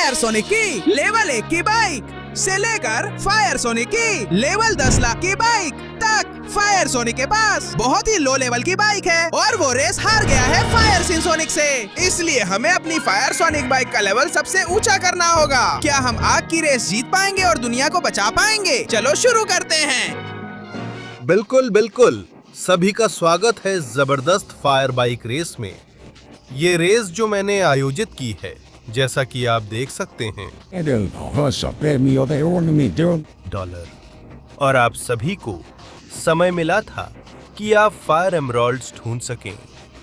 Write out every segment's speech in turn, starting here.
Fire sonic की level 1 की bike से लेकर फायर सोनिक की लेवल 10 लाख की बाइक तक, फायर सोनिक के पास बहुत ही लो लेवल की बाइक है और वो रेस हार गया है फायर सिंसोनिक से। इसलिए हमें अपनी फायर सोनिक बाइक का लेवल सबसे ऊंचा करना होगा। क्या हम आग की रेस जीत पाएंगे और दुनिया को बचा पाएंगे? चलो शुरू करते हैं। बिल्कुल बिल्कुल, सभी का स्वागत है जबरदस्त फायर बाइक रेस में। ये रेस जो मैंने आयोजित की है, जैसा कि आप देख सकते हैं, $, और आप सभी को समय मिला था कि आप फायर एमराल्ड्स ढूंढ सकें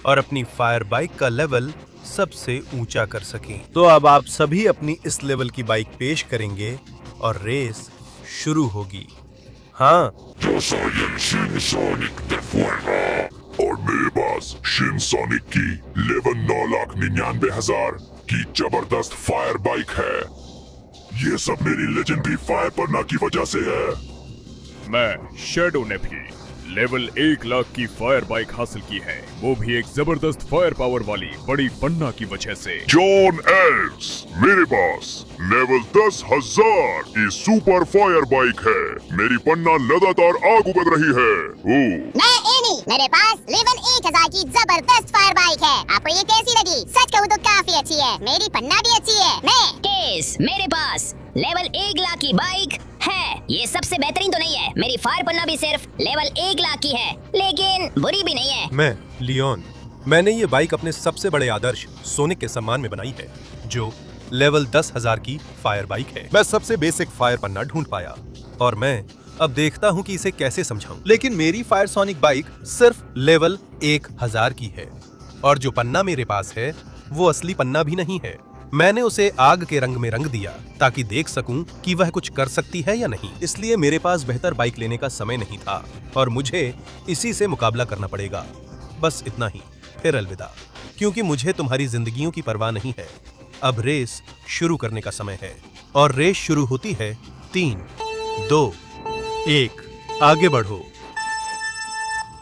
और अपनी फायर बाइक का लेवल सबसे ऊंचा कर सकें। तो अब आप सभी अपनी इस लेवल की बाइक पेश करेंगे और रेस शुरू होगी। हाँ, और मेरे पास शिनसोनिक की लेवल 9,99,000 की जबरदस्त फायर बाइक है। ये सब मेरी लेजेंडरी फायर पन्ना की वजह से है। मैं शैडो ने भी लेवल 1 लाख की फायर बाइक हासिल की है, वो भी एक जबरदस्त फायर पावर वाली बड़ी पन्ना की वजह से। जॉन एल्स, मेरे पास लेवल 10,000 की सुपर फायर बाइक है। मेरी पन्ना लगातार आग उगल रही है। मैं एनी, मेरे पास लेवल 1,000 की जबरदस्त फायर बाइक है। आपको ये कैसी लगी? सच कहूँ तो काफी अच्छी है। मेरी पन्ना भी अच्छी है। मैं केस, मेरे पास लेवल 1 लाख की बाइक है। ये सबसे बेहतरीन तो नहीं है, मेरी फायर पन्ना भी सिर्फ लेवल 1 लाख की है, लेकिन बुरी भी नहीं है। मैं लियोन, मैंने ये बाइक अपने सबसे बड़े आदर्श सोनिक के सम्मान में बनाई है, जो लेवल 10,000 की फायर बाइक है। मैं सबसे बेसिक फायर पन्ना ढूंढ पाया और मैं अब देखता हूँ कि इसे कैसे समझाऊं। लेकिन मेरी फायर सोनिक बाइक सिर्फ लेवल 1000 की है और जो पन्ना मेरे पास है वो असली पन्ना भी नहीं है। मैंने उसे आग के रंग में रंग दिया ताकि देख सकूं कि वह कुछ कर सकती है या नहीं। इसलिए मेरे पास बेहतर बाइक लेने का समय नहीं था और मुझे इसी से मुकाबला करना पड़ेगा। बस इतना ही, फिर अलविदा, क्योंकि मुझे तुम्हारी जिंदगियों की परवाह नहीं है। अब रेस शुरू करने का समय है और रेस शुरू होती है 3, 2, 1, आगे बढ़ो।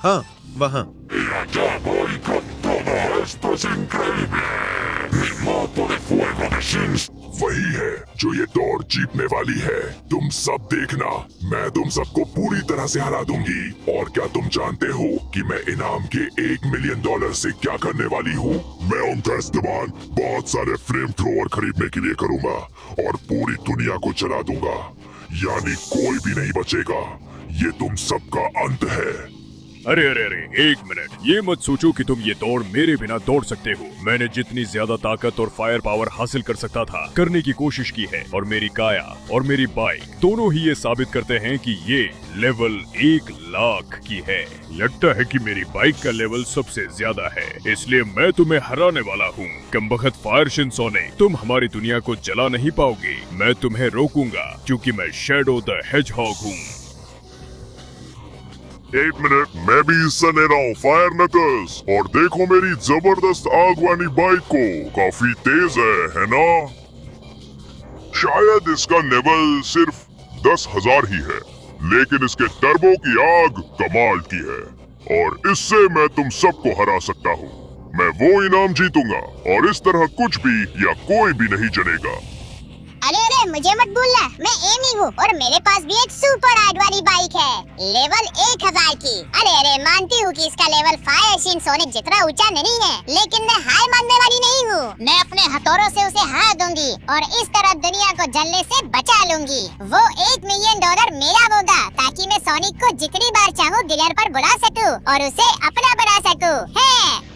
हाँ, वहाँ। वही है जो ये दौड़ जीतने वाली है। तुम सब देखना, मैं तुम सबको पूरी तरह से हरा दूंगी। और क्या तुम जानते हो कि मैं इनाम के $1 मिलियन से क्या करने वाली हूँ? मैं उनका इस्तेमाल बहुत सारे फ्लेम थ्रोवर खरीदने के लिए करूँगा और पूरी दुनिया को जला दूंगा, यानी कोई भी नहीं बचेगा। ये तुम सबका अंत है। अरे अरे अरे, एक मिनट, ये मत सोचो कि तुम ये दौड़ मेरे बिना दौड़ सकते हो। मैंने जितनी ज्यादा ताकत और फायर पावर हासिल कर सकता था करने की कोशिश की है, और मेरी काया और मेरी बाइक दोनों ही ये साबित करते हैं कि ये लेवल 1 लाख की है। लगता है कि मेरी बाइक का लेवल सबसे ज्यादा है, इसलिए मैं तुम्हें हराने वाला हूँ। कमबख्त फायर शिनसोनिक, तुम हमारी दुनिया को जला नहीं पाओगे। मैं तुम्हें रोकूंगा क्योंकि मैं शैडो द हेजहॉग हूँ। 1 मिनट, मैं भी हिस्सा ले रहा हूँ फायर नकल्स। और देखो मेरी जबरदस्त आग वाली बाइक को, काफी तेज है ना? शायद इसका लेवल सिर्फ 10,000 ही है, लेकिन इसके टर्बो की आग कमाल की है और इससे मैं तुम सबको हरा सकता हूँ। मैं वो इनाम जीतूंगा और इस तरह कुछ भी या कोई भी नहीं जलेगा। अरे मुझे मत भूलना, मैं एमी हूँ और मेरे पास भी एक सुपर आग वाली बाइक है, लेवल 1000 की। अरे मानती हूँ कि इसका लेवल फायर शिनसोनिक जितना ऊंचा नहीं है, लेकिन मैं हार मानने वाली नहीं हूँ। मैं अपने हथौड़ों से उसे हरा दूंगी और इस तरह दुनिया को जलने से बचा लूंगी। वो $1 मिलियन मेरा होगा ताकि मैं सोनिक को जितनी बार चाहूँ डिनर पर बुला सकूँ और उसे अपना बना सकूँ। है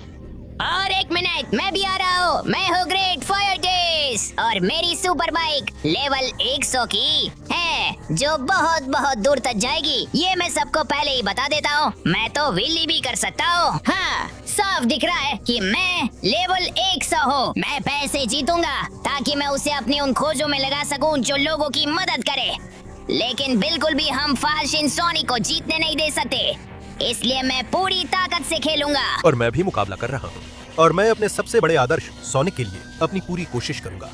और 1 मिनट, मैं भी आ रहा हूँ। मैं हूँ ग्रेट फायर डेस और मेरी सुपर बाइक लेवल 100 की है, जो बहुत बहुत दूर तक जाएगी। ये मैं सबको पहले ही बता देता हूँ। मैं तो व्हीली भी कर सकता हूँ। हाँ, साफ दिख रहा है कि मैं लेवल 100 हूँ। मैं पैसे जीतूंगा ताकि मैं उसे अपनी उन खोजों में लगा सकूँ जो लोगों की मदद करे, लेकिन बिल्कुल भी हम फायर शिनसोनिक को जीतने नहीं दे सकते, इसलिए मैं पूरी ताकत से खेलूंगा। और मैं भी मुकाबला कर रहा हूँ और मैं अपने सबसे बड़े आदर्श सोनिक के लिए अपनी पूरी कोशिश करूंगा।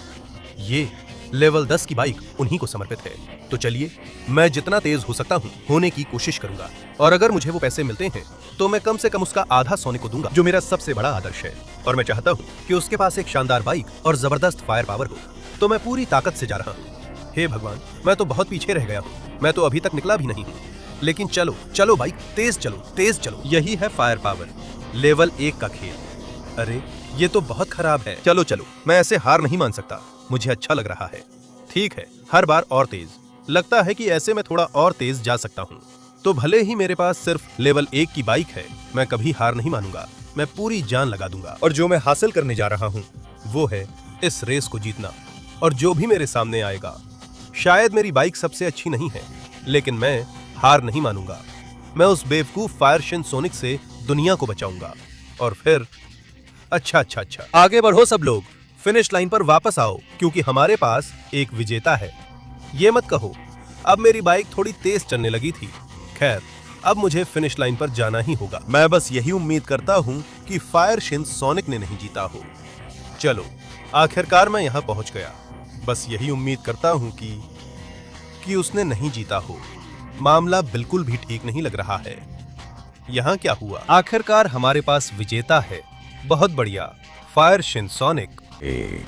ये लेवल 10 की बाइक उन्हीं को समर्पित है। तो चलिए, मैं जितना तेज हो सकता हूँ होने की कोशिश करूंगा और अगर मुझे वो पैसे मिलते हैं तो मैं कम से कम उसका आधा सोनिक को दूंगा, जो मेरा सबसे बड़ा आदर्श है। और मैं चाहता हूँ कि उसके पास एक शानदार बाइक और जबरदस्त फायर पावर हो। तो मैं पूरी ताकत से जा रहा हूँ। हे भगवान, मैं तो बहुत पीछे रह गया हूँ। मैं तो अभी तक निकला भी नहीं हूँ। लेकिन चलो चलो बाइक, तेज चलो, तेज चलो। यही है फायर पावर, लेवल 1 का खेल। अरे ये तो बहुत खराब है। चलो चलो, मैं ऐसे हार नहीं मान सकता। मुझे अच्छा लग रहा है। ठीक है, हर बार और तेज। लगता है कि ऐसे मैं थोड़ा और तेज जा सकता हूँ। तो भले ही मेरे पास सिर्फ लेवल 1 की बाइक है, मैं कभी हार नहीं मानूंगा। मैं पूरी जान लगा दूंगा। और जो मैं हासिल करने जा रहा हूँ वो है इस रेस को जीतना। और जो भी मेरे सामने आएगा, शायद मेरी बाइक सबसे अच्छी नहीं है, लेकिन मैं हार नहीं मानूंगा। मैं उस बेवकूफ फायर शिन सोनिक से दुनिया को बचाऊंगा। और फिर अच्छा, आगे बढ़ो सब लोग, फिनिश लाइन पर वापस आओ, क्योंकि हमारे पास एक विजेता है। ये मत कहो, अब मेरी बाइक थोड़ी तेज चलने लगी थी। खैर, अब मुझे फिनिश लाइन पर जाना ही होगा। मैं बस यही उम्मीद करता हूँ कि फायर शिन सोनिक ने नहीं जीता हो। चलो, आखिरकार मैं यहाँ पहुँच गया। बस यही उम्मीद करता हूँ कि उसने नहीं जीता हो। मामला बिल्कुल भी ठीक नहीं लग रहा है। यहाँ क्या हुआ? आखिरकार हमारे पास विजेता है। बहुत बढ़िया, fire Shin sonic.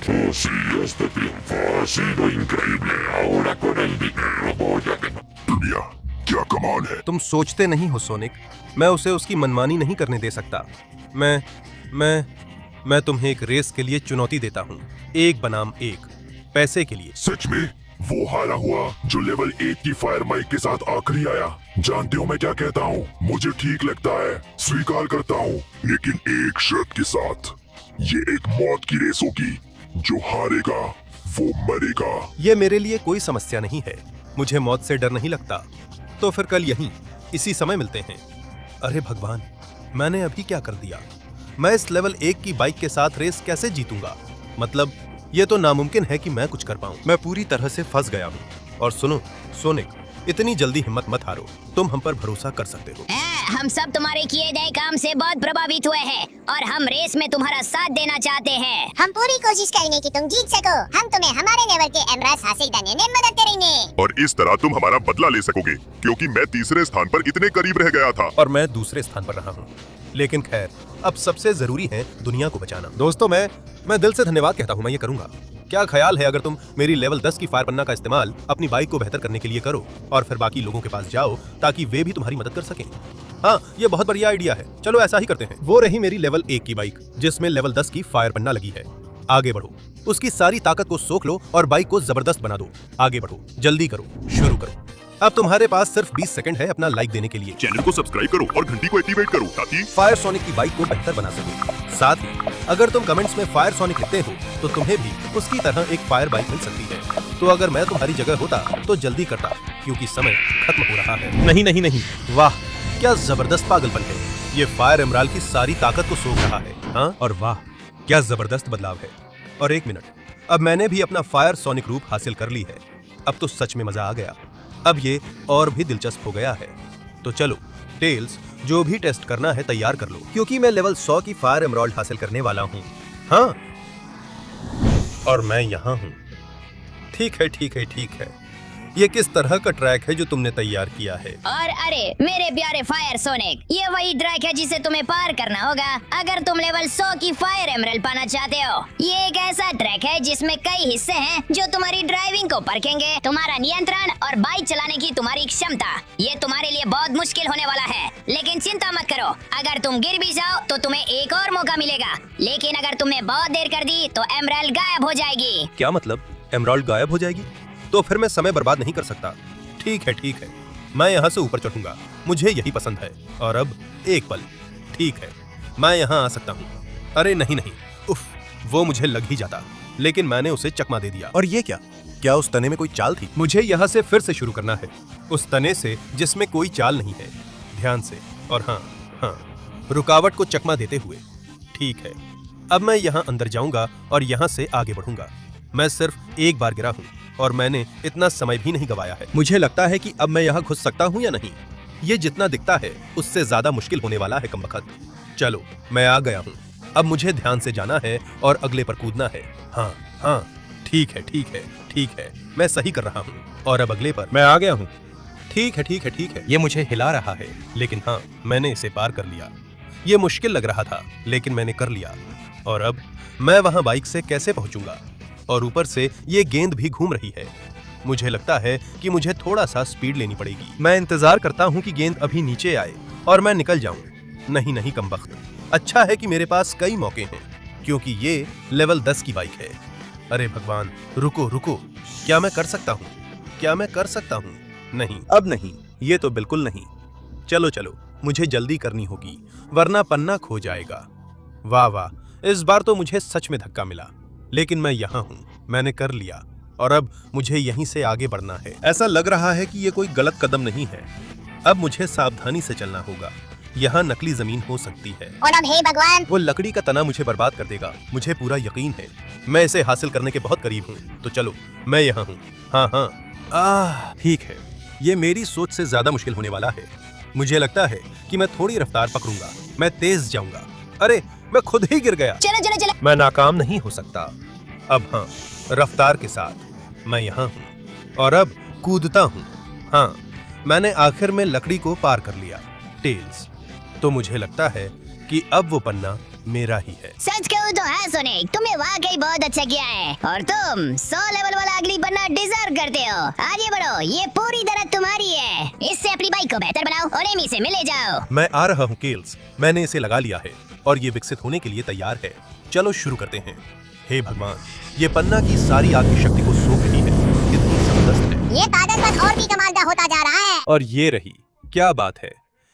Tú sí, este triunfo ha sido increíble. Ahora con el dinero voy a ganar. दुनिया, क्या कमाल है। तुम सोचते नहीं हो सोनिक, मैं उसे उसकी मनमानी नहीं करने दे सकता। मैं तुम्हें एक रेस के लिए चुनौती देता हूँ, 1 बनाम 1, पैसे के लिए। सच में? वो हारा हुआ जो लेवल 1 की फायर बाइक के साथ आखिरी आया। जानते हो मैं क्या कहता हूँ? मुझे ठीक लगता है, स्वीकार करता हूँ, लेकिन एक शर्त के साथ। ये एक मौत की रेस होगी। जो हारेगा वो मरेगा। ये मेरे लिए कोई समस्या नहीं है। मुझे मौत से डर नहीं लगता। तो फिर कल यहीं इसी समय मिलते हैं। अरे भगवान, मैंने अभी क्या कर दिया? मैं इस लेवल 1 की बाइक के साथ रेस कैसे जीतूंगा? मतलब ये तो नामुमकिन है कि मैं कुछ कर पाऊं। मैं पूरी तरह से फंस गया हूँ। और सुनो सोनिक, इतनी जल्दी हिम्मत मत हारो। तुम हम पर भरोसा कर सकते हो। हम सब तुम्हारे किए गए काम से बहुत प्रभावित हुए हैं और हम रेस में तुम्हारा साथ देना चाहते हैं। हम पूरी कोशिश करेंगे कि तुम जीत सको। हम तुम्हें हमारे लेवल के एमराल्ड हासिल करने में मदद करेंगे। और इस तरह तुम हमारा बदला ले सकोगे, क्योंकि मैं तीसरे स्थान पर इतने करीब रह गया था। और मैं दूसरे स्थान पर रहा हूँ। लेकिन खैर, अब सबसे जरूरी है दुनिया को बचाना। दोस्तों, मैं दिल से धन्यवाद कहता हूँ। मैं ये करूंगा। क्या ख्याल है अगर तुम मेरी लेवल 10 की फायर पन्ना का इस्तेमाल अपनी बाइक को बेहतर करने के लिए करो और फिर बाकी लोगों के पास जाओ ताकि वे भी तुम्हारी मदद कर सकें? हाँ, ये बहुत बढ़िया आइडिया है। चलो ऐसा ही करते हैं। वो रही मेरी लेवल 1 की बाइक, जिसमें लेवल 10 की फायर पन्ना लगी है। आगे बढ़ो, उसकी सारी ताकत को सोख लो और बाइक को जबरदस्त बना दो। आगे बढ़ो, जल्दी करो, शुरू करो। अब तुम्हारे पास सिर्फ 20 सेकंड है अपना लाइक देने के लिए। चैनल को सब्सक्राइब करो और घंटी को एक्टिवेट करो ताकि फायर सोनिक की बाइक को बेहतर बना सको। साथ ही अगर तुम कमेंट्स में फायर सोनिक लिखते हो तो तुम्हें भी उसकी तरह एक फायर बाइक मिल सकती है। तो अगर मैं तुम्हारी जगह होता तो जल्दी करता, क्योंकि समय खत्म हो रहा है। नहीं, वाह क्या जबरदस्त पागलपन है। ये फायर एमराल्ड की सारी ताकत को सोख रहा है। हाँ, और वाह क्या जबरदस्त बदलाव है। और 1 मिनट, अब मैंने भी अपना फायर सोनिक रूप हासिल कर ली है। अब तो सच में मजा आ गया। अब ये और भी दिलचस्प हो गया है। तो चलो टेल्स, जो भी टेस्ट करना है तैयार कर लो, क्योंकि मैं लेवल 100 की फायर एमराल्ड हासिल करने वाला हूँ। हाँ, और मैं यहाँ हूँ। ठीक है। ये किस तरह का ट्रैक है जो तुमने तैयार किया है? और अरे मेरे प्यारे फायर सोनिक, ये वही ट्रैक है जिसे तुम्हें पार करना होगा अगर तुम लेवल 100 की फायर एमराल्ड पाना चाहते हो। ये एक ऐसा ट्रैक है जिसमें कई हिस्से हैं जो तुम्हारी ड्राइविंग को परखेंगे, तुम्हारा नियंत्रण और बाइक चलाने की तुम्हारी क्षमता। ये तुम्हारे लिए बहुत मुश्किल होने वाला है, लेकिन चिंता मत करो। अगर तुम गिर भी जाओ तो तुम्हें एक और मौका मिलेगा, लेकिन अगर तुमने बहुत देर कर दी तो एमराल्ड गायब हो जाएगी। क्या मतलब? एमराल्ड गायब हो जाएगी? तो फिर मैं समय बर्बाद नहीं कर सकता। ठीक है, मैं यहाँ से ऊपर चढ़ूंगा। मुझे यही पसंद है। और अब एक पल, ठीक है, मैं यहाँ आ सकता हूँ। अरे नहीं, उफ, वो मुझे लग ही जाता, लेकिन मैंने उसे चकमा दे दिया। और ये क्या उस तने में कोई चाल थी? मुझे यहाँ से फिर से शुरू करना है, उस तने से जिसमें कोई चाल नहीं है। ध्यान से। और हाँ, रुकावट को चकमा देते हुए। ठीक है, अब मैं यहाँ अंदर जाऊंगा और यहाँ से आगे बढ़ूंगा। मैं सिर्फ एक बार गिरा हूँ और मैंने इतना समय भी नहीं गवाया है। मुझे लगता है कि अब मैं यहाँ घुस सकता हूँ या नहीं। ये जितना दिखता है उससे ज्यादा मुश्किल होने वाला है कमबख्त। चलो, मैं आ गया हूँ। अब मुझे ध्यान से जाना है और अगले पर कूदना है। हाँ, ठीक है, मैं सही कर रहा हूँ। और अब अगले पर। मैं आ गया हूँ। ठीक है, ये मुझे हिला रहा है, लेकिन हाँ, मैंने इसे पार कर लिया। ये मुश्किल लग रहा था, लेकिन मैंने कर लिया। और अब मैं वहाँ बाइक से कैसे पहुँचूंगा? और ऊपर से ये गेंद भी घूम रही है। मुझे लगता है कि मुझे थोड़ा सा स्पीड लेनी पड़ेगी। मैं इंतजार करता हूँ कि गेंद अभी नीचे आए और मैं निकल जाऊं। नहीं कमबख्त, अच्छा है कि मेरे पास कई मौके हैं क्योंकि ये लेवल 10 की बाइक है। अरे भगवान, रुको, क्या मैं कर सकता हूँ? नहीं, अब नहीं, ये तो बिल्कुल नहीं। चलो, मुझे जल्दी करनी होगी वरना पन्ना खो जाएगा। वाह, इस बार तो मुझे सच में धक्का मिला, लेकिन मैं यहाँ हूँ, मैंने कर लिया और अब मुझे यहीं से आगे बढ़ना है। ऐसा लग रहा है कि ये कोई गलत कदम नहीं है। अब मुझे सावधानी से चलना होगा, यहाँ नकली जमीन हो सकती है। और अब हे भगवान, वो लकड़ी का तना मुझे बर्बाद कर देगा, मुझे पूरा यकीन है। मैं इसे हासिल करने के बहुत करीब हूँ। तो चलो, मैं यहाँ हूँ। हाँ, ठीक है। ये मेरी सोच से ज्यादा मुश्किल होने वाला है। मुझे लगता है कि मैं थोड़ी रफ्तार पकड़ूंगा, मैं तेज जाऊंगा। अरे, मैं खुद ही गिर गया। चलो। मैं नाकाम नहीं हो सकता। अब हाँ, रफ्तार के साथ मैं यहाँ हूँ और अब कूदता हूँ। हाँ, मैंने आखिर में लकड़ी को पार कर लिया। टेल्स, तो मुझे लगता है कि अब वो पन्ना मेरा ही है। सच कहूँ तो हाँ सोनिक, तुमने वाकई बहुत अच्छा किया है और तुम 100 लेवल वाला अगली पन्ना डिजर्व करते हो। आगे बढ़ो, ये पूरी तरह तुम्हारी है। इससे अपनी बाइक को बेहतर बनाओ और एमी से मिले जाओ। मैं आ रहा हूँ केल्स, मैंने इसे लगा लिया है और ये विकसित होने के लिए तैयार है। चलो शुरू करते हैं। हे भगवान, ये पन्ना की सारी आग की शक्ति को सोख रही है। कितनी जबरदस्त है। ये ताकतवर और भी कमाल होता जा रहा है। और ये रही, क्या बात है।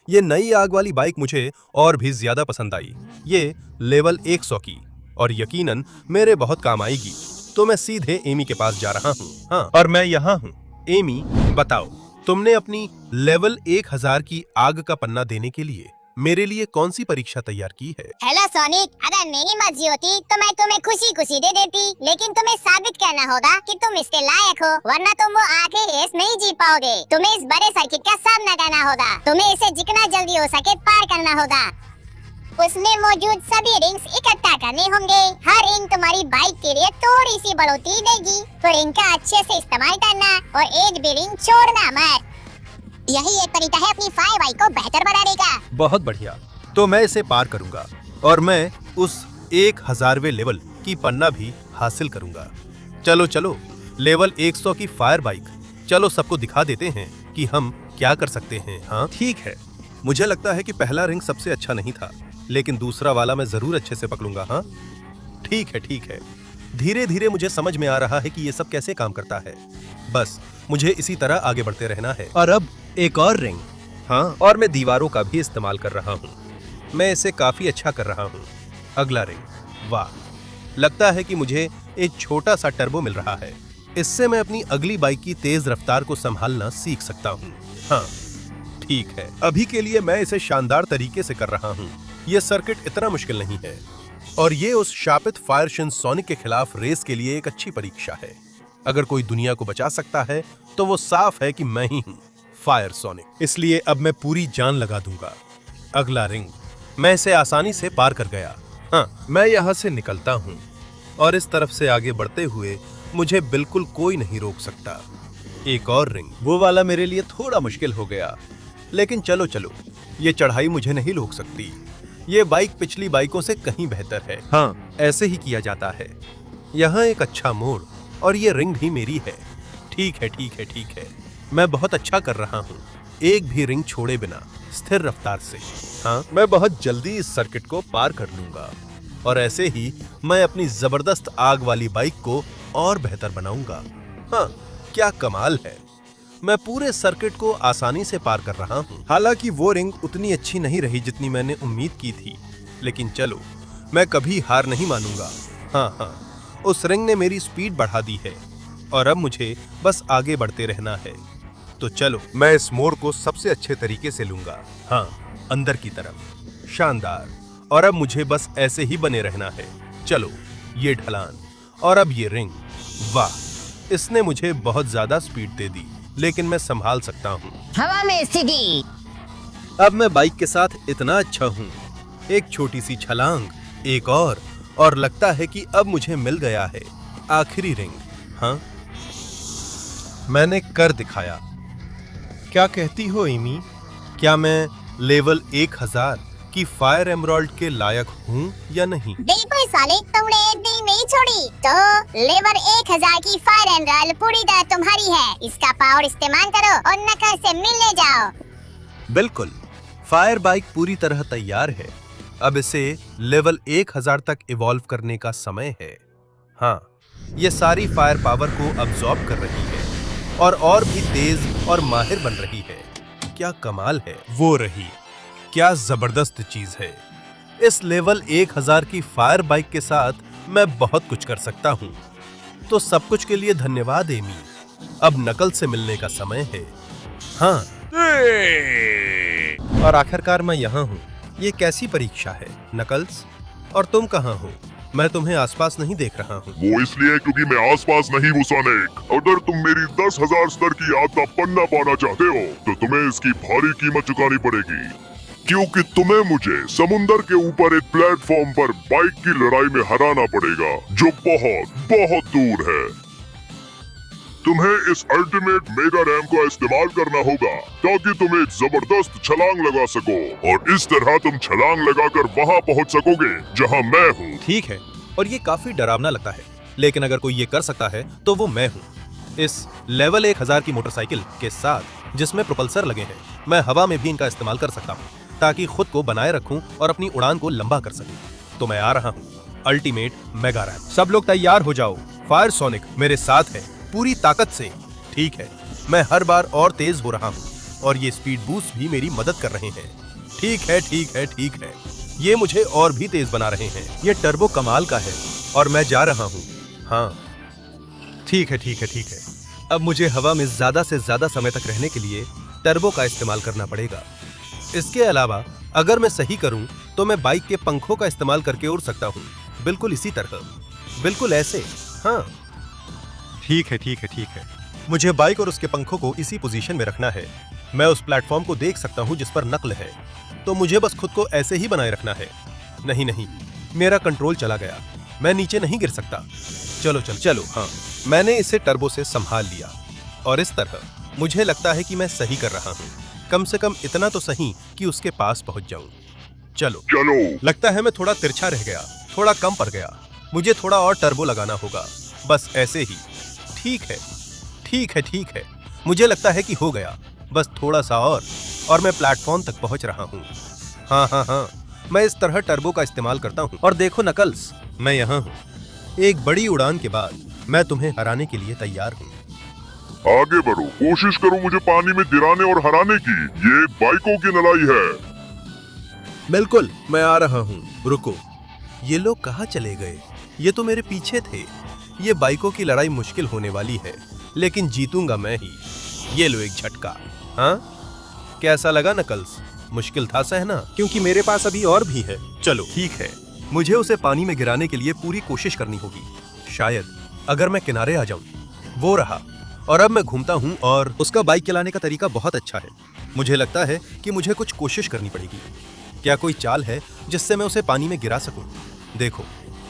ये नई आग वाली बाइक मुझे और भी ज्यादा पसंद आई। ये लेवल 100 की और यकीनन मेरे बहुत काम आएगी। तो मैं सीधे एमी के पास जा रहा हूँ। हाँ, और मैं यहाँ हूँ। एमी, बताओ, तुमने अपनी लेवल 1000 की आग का पन्ना देने के लिए मेरे लिए कौन सी परीक्षा तैयार की है? हेलो सोनिक, अगर मेरी मर्जी होती तो मैं तुम्हें खुशी दे देती, लेकिन तुम्हें साबित करना होगा कि तुम इसके लायक हो, वरना तुम वो आगे रेस नहीं जीत पाओगे। तुम्हें इस बड़े सर्किट का सामना करना होगा। तुम्हें इसे जितना जल्दी हो सके पार करना होगा। उसमें मौजूद सभी रिंग्स इकट्ठा करने होंगे। हर रिंग तुम्हारी बाइक के लिए थोड़ी सी बढ़ोतरी देगी, तो रिंग का अच्छे से इस्तेमाल करना और एक भी रिंग छोड़ना मत। यही एक तरीका है अपनी फायर बाइक को बेहतर बनाने का। बहुत बढ़िया, तो मैं इसे पार करूंगा और मैं उस 1000वें लेवल की पन्ना भी हासिल करूंगा। चलो, लेवल 100 की फायर बाइक, चलो सबको दिखा देते हैं कि हम क्या कर सकते हैं। हाँ ठीक है, मुझे लगता है कि पहला रिंग सबसे अच्छा नहीं था, लेकिन दूसरा वाला मैं जरूर अच्छे से पकड़ूंगा। हाँ ठीक है। धीरे धीरे मुझे समझ में आ रहा है कि ये सब कैसे काम करता है। बस मुझे इसी तरह आगे बढ़ते रहना है। और अब एक और रिंग। हाँ, और मैं दीवारों का भी इस्तेमाल कर रहा हूँ। मैं इसे काफी अच्छा कर रहा हूँ। अगला रिंग। वाह, लगता है कि मुझे एक छोटा सा टर्बो मिल रहा है। इससे मैं अपनी अगली बाइक की तेज रफ्तार को संभालना सीख सकता हूँ। हाँ ठीक है, अभी के लिए मैं इसे शानदार तरीके से कर रहा हूँ। ये सर्किट इतना मुश्किल नहीं है और ये उस शापित फायरशिन सोनिक के खिलाफ रेस के लिए एक अच्छी परीक्षा है। अगर कोई दुनिया को बचा सकता है तो वो साफ है कि मैं ही हूँ, फायर सोनिक। इसलिए अब मैं पूरी जान लगा दूंगा। अगला रिंग। मैं इसे आसानी से पार कर गया। हाँ, मैं यहाँ से निकलता हूँ और इस तरफ से आगे बढ़ते हुए मुझे बिल्कुल कोई नहीं रोक सकता। एक और रिंग। वो वाला मेरे लिए थोड़ा मुश्किल हो गया, लेकिन चलो, ये चढ़ाई मुझे नहीं रोक सकती। ये बाइक पिछली बाइकों से कहीं बेहतर है। हाँ, ऐसे ही किया जाता है। यहाँ एक अच्छा मोड़ और ये रिंग भी मेरी है। ठीक है। मैं बहुत अच्छा कर रहा हूँ, एक भी रिंग छोड़े बिना स्थिर रफ्तार से। हाँ, मैं बहुत जल्दी इस सर्किट को पार कर लूंगा और ऐसे ही मैं अपनी जबरदस्त आग वाली बाइक को और बेहतर बनाऊंगा। हाँ, क्या कमाल है। मैं पूरे सर्किट को आसानी से पार कर रहा हूँ। हालांकि वो रिंग उतनी अच्छी नहीं रही जितनी मैंने उम्मीद की थी, लेकिन चलो, मैं कभी हार नहीं मानूंगा। हाँ, उस रिंग ने मेरी स्पीड बढ़ा दी है और अब मुझे बस आगे बढ़ते रहना है। तो चलो, मैं इस मोड़ को सबसे अच्छे तरीके से लूंगा। हाँ, अंदर की तरफ। शानदार। और अब मुझे बस ऐसे ही बने रहना है। चलो, ये ढलान और अब ये रिंग। वाह, इसने मुझे बहुत ज्यादा स्पीड दे दी, लेकिन मैं संभाल सकता हूँ। हवा में स्थिति। अब मैं बाइक के साथ इतना अच्छा हूँ। एक छोटी सी छलांग, एक और लगता है कि अब मुझे मिल गया है आखिरी रिंग। हाँ, मैंने कर दिखाया। क्या कहती हो एमी? क्या मैं लेवल 1000 कि फायर एमराल्ड के लायक हूँ या नहीं। बिल्कुल सोनिक, तुमने एक भी नहीं छोड़ी। तो लेवल 1000 की फायर एमराल्ड पूरी तरह तुम्हारी है। इसका पावर इस्तेमाल करो और नकल से मिलने जाओ। बिल्कुल, फायर बाइक पूरी तरह तैयार है। अब इसे लेवल 1000 तक इवॉल्व करने का समय है। हाँ, ये सारी फायर पावर को अब्सॉर्ब कर रही है और भी तेज और माहिर बन रही है। क्या कमाल है। वो रही, क्या जबरदस्त चीज है। इस लेवल 1000 की फायर बाइक के साथ मैं बहुत कुछ कर सकता हूँ। तो सब कुछ के लिए धन्यवाद एमी। अब नकल से मिलने का समय है। हाँ, और आखिरकार मैं यहाँ हूँ। ये कैसी परीक्षा है नकल्स? और तुम कहाँ हो? मैं तुम्हें आसपास नहीं देख रहा हूँ। वो इसलिए क्योंकि मैं आसपास नहीं हूँ सोनिक। अगर तुम मेरी 10,000 स्तर की आग का पन्ना पाना चाहते हो तो तुम्हें इसकी भारी कीमत चुकानी पड़ेगी, क्योंकि तुम्हें मुझे समुंदर के ऊपर एक प्लेटफॉर्म पर बाइक की लड़ाई में हराना पड़ेगा जो बहुत बहुत दूर है। तुम्हें इस अल्टीमेट मेगा रैम का इस्तेमाल करना होगा ताकि तुम एक जबरदस्त छलांग लगा सको, और इस तरह तुम छलांग लगाकर वहां पहुंच सकोगे जहां मैं हूँ। ठीक है, और ये काफी डरावना लगता है, लेकिन अगर कोई ये कर सकता है तो वो मैं हूँ। इस लेवल 1000 की मोटरसाइकिल के साथ जिसमें प्रोपल्सर लगे हैं, मैं हवा में भी इनका इस्तेमाल कर सकता हूँ ताकि खुद को बनाए रखूं और अपनी उड़ान को लंबा कर सकूं। तो मैं आ रहा हूँ, अल्टीमेट मेगा रैम। सब लोग तैयार हो जाओ। फायर सोनिक मेरे साथ है पूरी ताकत से। ठीक है, मैं हर बार और तेज हो रहा हूँ और ये स्पीड बूस्ट भी मेरी मदद कर रहे हैं। ठीक है, ठीक है, ठीक है, ये मुझे और भी तेज बना रहे हैं। ये टर्बो कमाल का है और मैं जा रहा हूँ। हाँ, ठीक है, ठीक है, ठीक है। अब मुझे हवा में ज्यादा से ज्यादा समय तक रहने के लिए टर्बो का इस्तेमाल करना पड़ेगा। इसके अलावा अगर मैं सही करूं तो मैं बाइक के पंखों का इस्तेमाल करके उड़ सकता हूं, बिल्कुल इसी तरह, बिल्कुल ऐसे। हाँ, ठीक है, ठीक है, ठीक है। मुझे बाइक और उसके पंखों को इसी पोजीशन में रखना है। मैं उस प्लेटफॉर्म को देख सकता हूं जिस पर नकल है, तो मुझे बस खुद को ऐसे ही बनाए रखना है। नहीं नहीं, मेरा कंट्रोल चला गया, मैं नीचे नहीं गिर सकता। चलो चलो चलो। हाँ, मैंने इसे टर्बो से संभाल लिया और इस तरह मुझे लगता है कि मैं सही कर रहा हूँ। कम से कम इतना तो सही कि उसके पास पहुंच जाऊं। चलो चलो। लगता है मैं थोड़ा तिरछा रह गया, थोड़ा कम पड़ गया। मुझे थोड़ा और टर्बो लगाना होगा, बस ऐसे ही। ठीक है, ठीक है, ठीक है, मुझे लगता है कि हो गया, बस थोड़ा सा और मैं प्लेटफॉर्म तक पहुंच रहा हूँ। हाँ हाँ हाँ, मैं इस तरह टर्बो का इस्तेमाल करता हूँ। और देखो नकल्स, मैं यहाँ हूँ। एक बड़ी उड़ान के बाद मैं तुम्हें हराने के लिए तैयार हूँ। आगे बढ़ो, कोशिश करो मुझे पानी में गिराने और हराने की। ये बाइकों की लड़ाई है। बिल्कुल, मैं आ रहा हूँ। रुको, ये लोग कहाँ चले गए? ये तो मेरे पीछे थे। ये बाइकों की लड़ाई मुश्किल होने वाली है, लेकिन जीतूंगा मैं ही। ये लो एक झटका। हाँ, कैसा लगा नकल्स? मुश्किल था सहना, क्योंकि मेरे पास अभी और भी है। चलो ठीक है, मुझे उसे पानी में गिराने के लिए पूरी कोशिश करनी होगी। शायद अगर मैं किनारे आ जाऊं। वो रहा, और अब मैं घूमता हूं और उसका बाइक चलाने का तरीका बहुत अच्छा है। मुझे लगता है कि मुझे कुछ कोशिश करनी पड़ेगी। क्या कोई चाल है जिससे मैं उसे पानी में गिरा सकूं? देखो,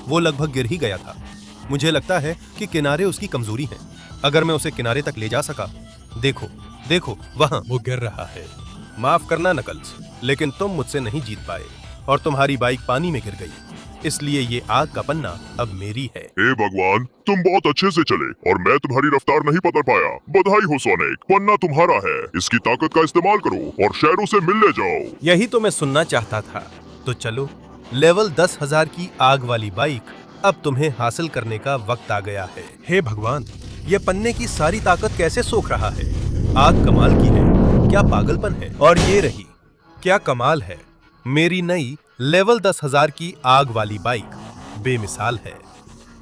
वो लगभग गिर ही गया था। मुझे लगता है कि किनारे उसकी कमजोरी है। अगर मैं उसे किनारे तक ले जा सका। देखो देखो, वहां वो गिर रहा है। माफ करना नकल्स, लेकिन तुम मुझसे नहीं जीत पाए और तुम्हारी बाइक पानी में गिर गई, इसलिए ये आग का पन्ना अब मेरी है। हे भगवान, तुम बहुत अच्छे से चले और मैं तुम्हारी रफ्तार नहीं पकड़ पाया। बधाई हो सोनिक, पन्ना तुम्हारा है। इसकी ताकत का इस्तेमाल करो और शहरों से मिलने जाओ। यही तो मैं सुनना चाहता था। तो चलो, लेवल 10,000 की आग वाली बाइक अब तुम्हें हासिल करने का वक्त आ गया है। हे भगवान, ये पन्ने की सारी ताकत कैसे सोख रहा है? आग कमाल की है, क्या पागलपन है। और ये रही, क्या कमाल है। मेरी नई लेवल 10,000 की आग वाली बाइक बेमिसाल है।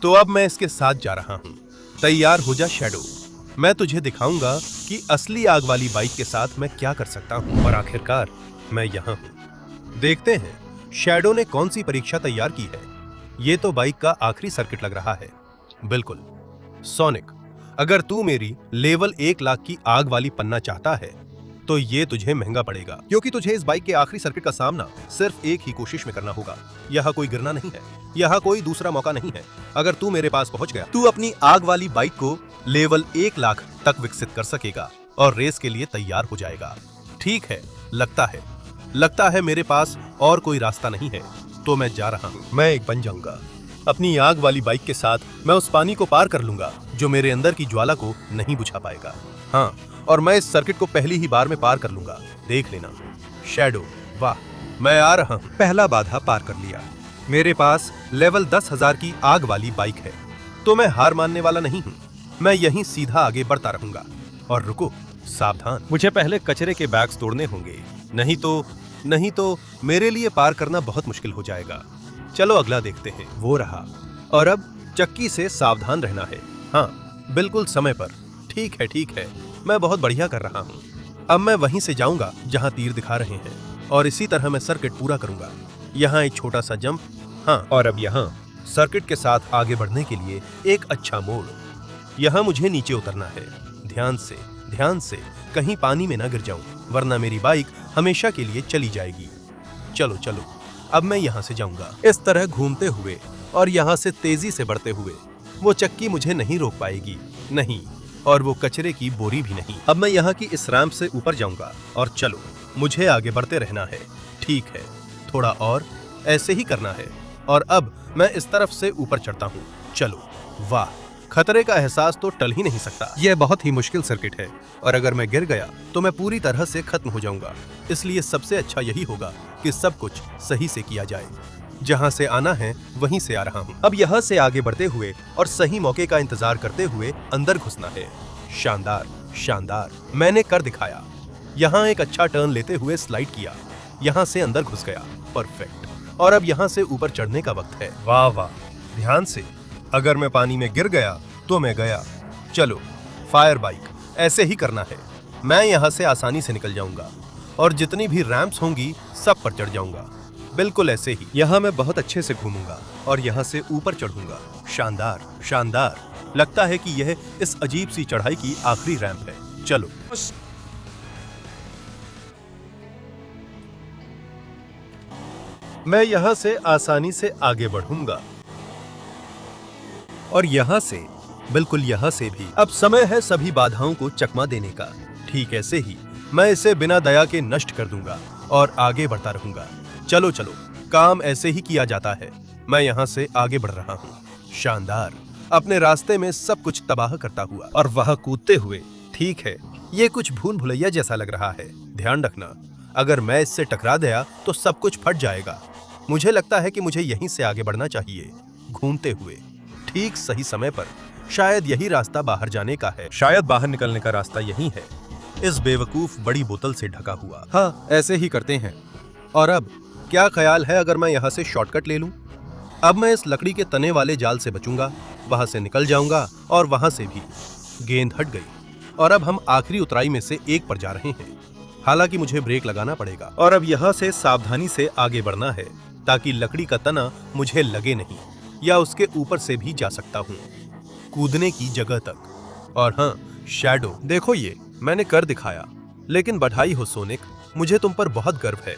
तो अब मैं इसके साथ जा रहा हूँ। तैयार हो जा शैडो, मैं तुझे दिखाऊंगा कि असली आग वाली बाइक के साथ मैं क्या कर सकता हूँ। और आखिरकार मैं यहाँ हूँ। देखते हैं शैडो ने कौन सी परीक्षा तैयार की है। ये तो बाइक का आखिरी सर्किट लग रहा है। बिल्कुल सोनिक, अगर तू मेरी लेवल 1 लाख की आग वाली पन्ना चाहता है तो ये तुझे महंगा पड़ेगा, क्योंकि तुझे इस बाइक के आखिरी सर्किट का सामना सिर्फ एक ही कोशिश में करना होगा। यहाँ कोई गिरना नहीं है, यहाँ कोई दूसरा मौका नहीं है। अगर तू मेरे पास पहुंच गया, तू अपनी आग वाली बाइक को लेवल 1 लाख तक विकसित कर सकेगा और रेस के लिए तैयार हो जाएगा। ठीक है, लगता है लगता है मेरे पास और कोई रास्ता नहीं है, तो मैं जा रहा हूँ। मैं एक बन जाऊंगा। अपनी आग वाली बाइक के साथ मैं उस पानी को पार कर लूंगा जो मेरे अंदर की ज्वाला को नहीं बुझा पाएगा। हाँ, और मैं इस सर्किट को पहली ही बार में पार कर लूंगा, देख लेना। शैडो, वाह, मैं आ रहा हूँ। पहला बाधा पार कर लिया। मेरे पास लेवल 10,000 की आग वाली बाइक है, तो मैं हार मानने वाला नहीं हूँ। मैं यहीं सीधा आगे बढ़ता रहूंगा। और रुको, सावधान, मुझे पहले कचरे के बैग्स तोड़ने होंगे, नहीं तो मेरे लिए पार करना बहुत मुश्किल हो जाएगा। चलो अगला देखते हैं। वो रहा। और अब चक्की से सावधान रहना है। हाँ, बिल्कुल समय पर। ठीक है, मैं बहुत बढ़िया कर रहा हूँ। अब मैं वहीं से जाऊंगा जहाँ तीर दिखा रहे हैं, और इसी तरह मैं सर्किट पूरा करूंगा। यहाँ एक छोटा सा जंप। हाँ, और अब यहाँ सर्किट के साथ आगे बढ़ने के लिए एक अच्छा मोड़। यहाँ मुझे नीचे उतरना है। ध्यान से कहीं पानी में ना गिर जाऊं, वरना मेरी बाइक हमेशा के लिए चली जाएगी। चलो, अब मैं यहाँ से जाऊंगा, इस तरह घूमते हुए और यहाँ से तेजी से बढ़ते हुए। वो चक्की मुझे नहीं रोक पाएगी, नहीं, और वो कचरे की बोरी भी नहीं। अब मैं यहाँ की इस रैंप से ऊपर जाऊंगा, और चलो, मुझे आगे बढ़ते रहना है। ठीक है, थोड़ा और ऐसे ही करना है। और अब मैं इस तरफ से ऊपर चढ़ता हूँ। चलो, वाह, खतरे का एहसास तो टल ही नहीं सकता। यह बहुत ही मुश्किल सर्किट है, और अगर मैं गिर गया तो मैं पूरी तरह से खत्म हो जाऊंगा। इसलिए सबसे अच्छा यही होगा कि सब कुछ सही से किया जाए। जहां से आना है वहीं से आ रहा हूं। अब यहां से आगे बढ़ते हुए और सही मौके का इंतजार करते हुए अंदर घुसना है। शानदार, मैंने कर दिखाया। यहाँ एक अच्छा टर्न लेते हुए स्लाइड किया, यहाँ से अंदर घुस गया। परफेक्ट। और अब यहाँ से ऊपर चढ़ने का वक्त है। वाह, ध्यान से। अगर मैं पानी में गिर गया तो मैं गया। चलो, फायर बाइक, ऐसे ही करना है। मैं यहाँ से आसानी से निकल जाऊंगा, और जितनी भी रैंप्स होंगी सब पर चढ़ जाऊंगा। बिल्कुल ऐसे ही। यहाँ मैं बहुत अच्छे से घूमूंगा और यहाँ से ऊपर चढ़ूंगा। शानदार। लगता है कि यह इस अजीब सी चढ़ाई की आखिरी रैंप है। चलो, मैं यहाँ से आसानी से आगे बढ़ूंगा, और यहाँ से, बिल्कुल यहाँ से भी। अब समय है सभी बाधाओं को चकमा देने का। ठीक ऐसे ही मैं इसे बिना दया के नष्ट कर दूंगा और आगे बढ़ता रहूंगा। चलो, काम ऐसे ही किया जाता है। मैं यहाँ से आगे बढ़ रहा हूँ। शानदार, अपने रास्ते में सब कुछ तबाह करता हुआ और वह कूदते हुए। ठीक है, ये कुछ भूल भुलैया जैसा लग रहा है। ध्यान रखना, अगर मैं इससे टकरा गया तो सब कुछ फट जाएगा। मुझे लगता है कि मुझे यहीं से आगे बढ़ना चाहिए, घूमते हुए, ठीक सही समय पर। शायद यही रास्ता बाहर जाने का है। शायद बाहर निकलने का रास्ता यही है, इस बेवकूफ बड़ी बोतल से ढका हुआ। हाँ, ऐसे ही करते हैं। और अब क्या ख्याल है अगर मैं यहाँ से शॉर्टकट ले लूं? अब मैं इस लकड़ी के तने वाले जाल से बचूंगा, वहां से निकल जाऊंगा, और वहां से भी। गेंद हट गई, और अब हम आखिरी उतराई में से एक पर जा रहे हैं। हालांकि मुझे ब्रेक लगाना पड़ेगा, और अब यहाँ से सावधानी से आगे बढ़ना है, ताकि लकड़ी का तना मुझे लगे नहीं, या उसके ऊपर से भी जा सकता हूँ कूदने की जगह तक। और हाँ, शैडो, देखो ये मैंने कर दिखाया। लेकिन बधाई हो सोनिक, मुझे तुम पर बहुत गर्व है।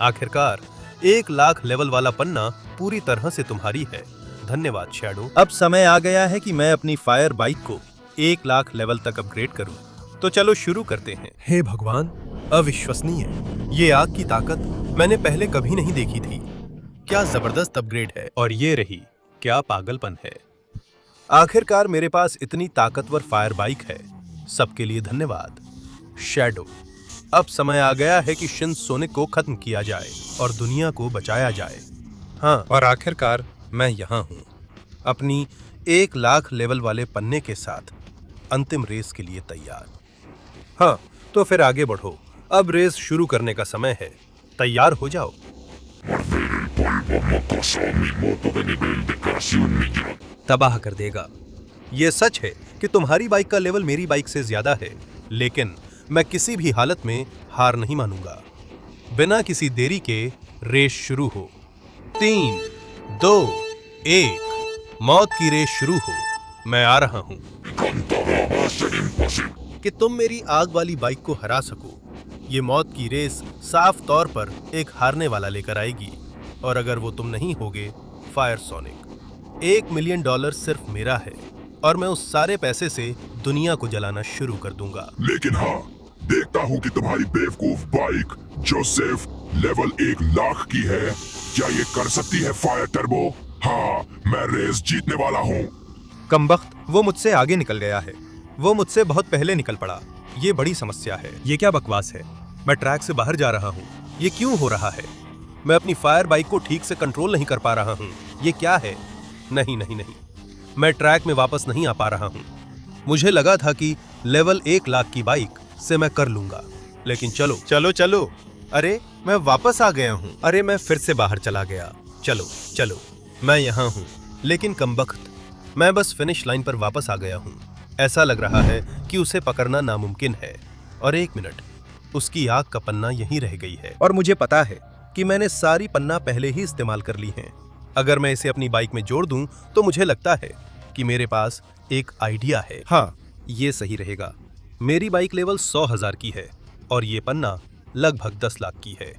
आखिरकार 1 लाख लेवल वाला पन्ना पूरी तरह से तुम्हारी है। धन्यवाद शैडो। अब समय आ गया है कि मैं अपनी फायर बाइक को 1 लाख लेवल तक अपग्रेड करूं। तो चलो शुरू करते हैं। हे भगवान, अविश्वसनीय, ये आग की ताकत मैंने पहले कभी नहीं देखी थी। क्या जबरदस्त अपग्रेड है। और ये रही, क्या पागलपन है। आखिरकार मेरे पास इतनी ताकतवर फायर बाइक है। सबके लिए धन्यवाद शैडो। अब समय आ गया है कि शिन सोनिक को खत्म किया जाए और दुनिया को बचाया जाए। हाँ, और आखिरकार मैं यहाँ हूँ, अपनी 1 लाख लेवल वाले पन्ने के साथ अंतिम रेस के लिए तैयार। हाँ, तो फिर आगे बढ़ो। अब रेस शुरू करने का समय है। तैयार हो जाओ। तबाह कर देगा। ये सच है कि तुम्हारी बाइक का लेवल मेरी बाइक से ज्यादा है, लेकिन मैं किसी भी हालत में हार नहीं मानूंगा। बिना किसी देरी के रेस शुरू हो। 3, 2, 1, मौत की रेस शुरू हो। मैं आ रहा हूं कि तुम मेरी आग वाली बाइक को हरा सको। ये मौत की रेस साफ तौर पर एक हारने वाला लेकर आएगी, और अगर वो तुम नहीं होगे, फायर सोनिक, $1 मिलियन सिर्फ मेरा है, और मैं उस सारे पैसे से दुनिया को जलाना शुरू कर दूंगा। लेकिन हाँ, देखता हूँ कि तुम्हारी बेवकूफ बाइक जो सिर्फ लेवल 1 लाख की है, क्या ये कर सकती है फायर टर्बो? हाँ, मैं रेस जीतने वाला हूँ। कमबख्त, वो मुझसे आगे निकल गया है। वो मुझसे बहुत पहले निकल पड़ा। ये बड़ी समस्या है। ये क्या बकवास है? मैं ट्रैक से बाहर जा रहा हूँ। ये क्यों हो रहा है? मैं अपनी फायर बाइक को ठीक से कंट्रोल नहीं कर पा रहा हूँ। ये क्या है? नहीं नहीं नहीं, मैं ट्रैक में वापस नहीं आ पा रहा हूँ। मुझे लगा था कि लेवल 1 लाख की बाइक से मैं कर लूंगा, लेकिन चलो चलो चलो, अरे मैं वापस आ गया हूँ। अरे मैं फिर से बाहर चला गया। चलो चलो, मैं यहाँ हूँ, लेकिन कमबख्त, मैं बस फिनिश लाइन पर वापस आ गया हूँ। ऐसा लग रहा है कि उसे पकड़ना नामुमकिन है। और 1 मिनट, उसकी आग का पन्ना यहीं रह गई है और मुझे पता है कि मैंने सारी पन्ना पहले ही इस्तेमाल कर ली हैं। अगर मैं इसे अपनी बाइक में जोड़ दूं तो मुझे लगता है कि मेरे पास एक आइडिया है। हाँ, ये सही रहेगा। मेरी बाइक लेवल 100,000 की है और ये पन्ना लगभग 10 लाख की है।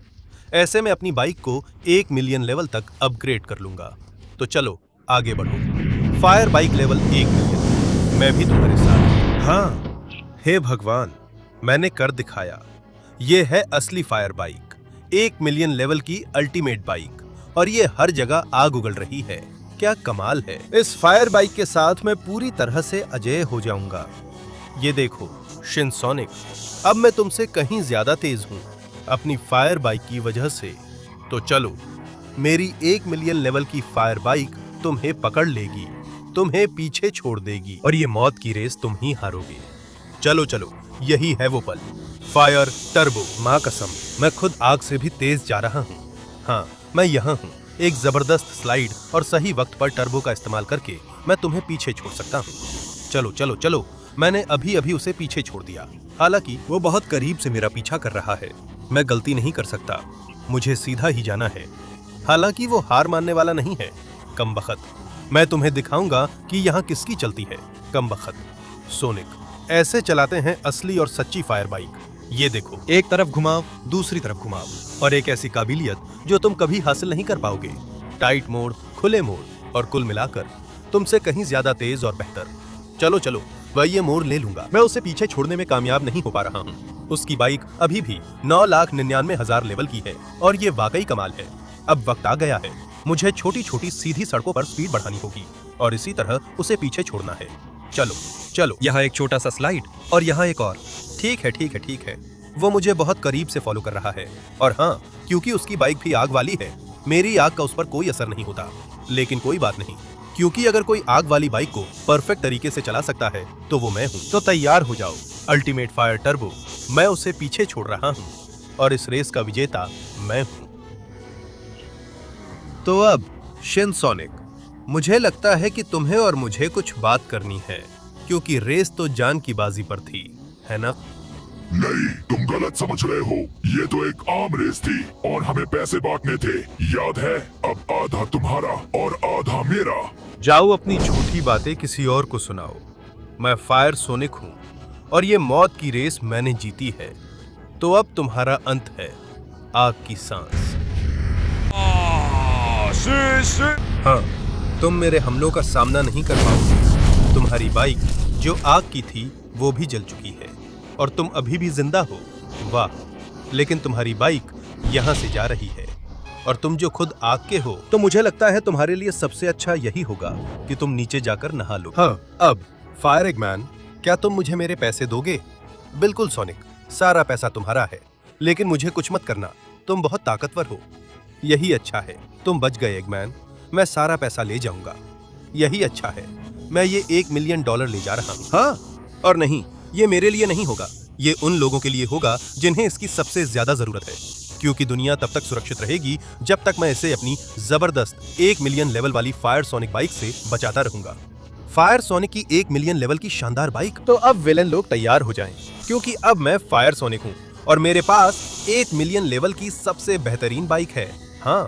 ऐसे में अपनी बाइक को 1 मिलियन लेवल तक अपग्रेड कर लूंगा। तो चलो आगे बढ़ो। फायर बाइक लेवल 1 मिलियन, मैं भी तुम्हारे साथ। हाँ, हे भगवान, मैंने कर दिखाया। ये है असली फायर बाइक, 1 मिलियन लेवल की अल्टीमेट बाइक, और ये हर जगह आग उगल रही है। क्या कमाल है। इस फायर बाइक के साथ मैं पूरी तरह से अजेय हो जाऊंगा। ये देखो शिनसोनिक, अब मैं तुमसे कहीं ज्यादा तेज हूं अपनी फायर बाइक की वजह से। तो चलो, मेरी 1 मिलियन लेवल की फायर बाइक तुम्हें पकड़ लेगी, तुम्हें पीछे छोड़ देगी, और ये मौत की रेस तुम ही हारोगे। चलो चलो, यही है वो पल। फायर टर्बो, माँ कसम, मैं खुद आग से भी तेज जा रहा हूँ। हाँ, मैं यहाँ हूँ। एक जबरदस्त स्लाइड और सही वक्त पर टर्बो का इस्तेमाल करके मैं तुम्हें पीछे छोड़ सकता हूँ। चलो चलो चलो, मैंने अभी अभी उसे पीछे छोड़ दिया। हालांकि वो बहुत करीब से मेरा पीछा कर रहा है। मैं गलती नहीं कर सकता, मुझे सीधा ही जाना है। हालांकि वो हार मानने वाला नहीं है। कमबख्त, मैं तुम्हें दिखाऊंगा कि यहाँ किसकी चलती है। कमबख्त, सोनिक, ऐसे चलाते हैं असली और सच्ची फायर बाइक। ये देखो, एक तरफ घुमाओ, दूसरी तरफ घुमाओ, और एक ऐसी काबिलियत जो तुम कभी हासिल नहीं कर पाओगे। टाइट मोड, खुले मोड, और कुल मिलाकर तुमसे कहीं ज्यादा तेज और बेहतर। चलो चलो, वह ये मोड़ ले लूंगा। मैं उसे पीछे छोड़ने में कामयाब नहीं हो पा रहा हूँ। उसकी बाइक अभी भी 9,99,000 लेवल की है, और ये वाकई कमाल है। अब वक्त आ गया है, मुझे छोटी छोटी सीधी सड़कों पर स्पीड बढ़ानी होगी और इसी तरह उसे पीछे छोड़ना है। चलो चलो, यहाँ एक छोटा सा स्लाइड और यहाँ एक और। ठीक है ठीक है ठीक है, वो मुझे बहुत करीब से फॉलो कर रहा है। और हाँ, क्योंकि उसकी बाइक भी आग वाली है, मेरी आग का उस पर कोई असर नहीं होता। लेकिन कोई बात नहीं, क्योंकि अगर कोई आग वाली बाइक को परफेक्ट तरीके से चला सकता है तो वो मैं हूँ। तो तैयार हो जाओ, अल्टीमेट फायर टर्बो। मैं उसे पीछे छोड़ रहा हूँ और इस रेस का विजेता मैं हूँ। तो अब शिनसोनिक, मुझे लगता है कि तुम्हें और मुझे कुछ बात करनी है, क्योंकि रेस तो जान की बाजी पर थी, है ना? नहीं, तुम गलत समझ रहे हो। ये तो एक आम रेस थी और हमें पैसे बांटने थे, याद है? अब आधा तुम्हारा और आधा मेरा। जाओ, अपनी झूठी बातें किसी और को सुनाओ। मैं फायर सोनिक हूँ और ये मौत की रेस मैंने जीती है। तो अब तुम्हारा अंत है, आग की सांस। हाँ, तुम मेरे हमलों का सामना नहीं कर पाओगे। तुम्हारी बाइक जो आग की थी वो भी जल चुकी है और तुम अभी भी जिंदा हो। वाह, लेकिन तुम्हारी बाइक यहाँ से जा रही है और तुम जो खुद आग के हो, तो मुझे लगता है तुम्हारे लिए सबसे अच्छा यही होगा कि तुम नीचे जाकर नहा लो। हाँ, अब फायर एगमैन, क्या तुम मुझे मेरे पैसे दोगे? बिल्कुल सोनिक, सारा पैसा तुम्हारा है, लेकिन मुझे कुछ मत करना, तुम बहुत ताकतवर हो। यही अच्छा है, तुम बच गए एगमैन। मैं सारा पैसा ले जाऊंगा। यही अच्छा है, मैं ये $1 मिलियन ले जा रहा हूँ। हाँ, और नहीं, ये मेरे लिए नहीं होगा, ये उन लोगों के लिए होगा जिन्हें इसकी सबसे ज्यादा जरूरत है, क्योंकि दुनिया तब तक सुरक्षित रहेगी जब तक मैं इसे अपनी जबरदस्त 1 मिलियन लेवल वाली फायर सोनिक बाइक से बचाता रहूंगा। फायर सोनिक की 1 मिलियन लेवल की शानदार बाइक। तो अब विलेन लोग तैयार हो जाएं, क्योंकि अब मैं फायर सोनिक हूँ और मेरे पास 1 मिलियन लेवल की सबसे बेहतरीन बाइक है। हाँ,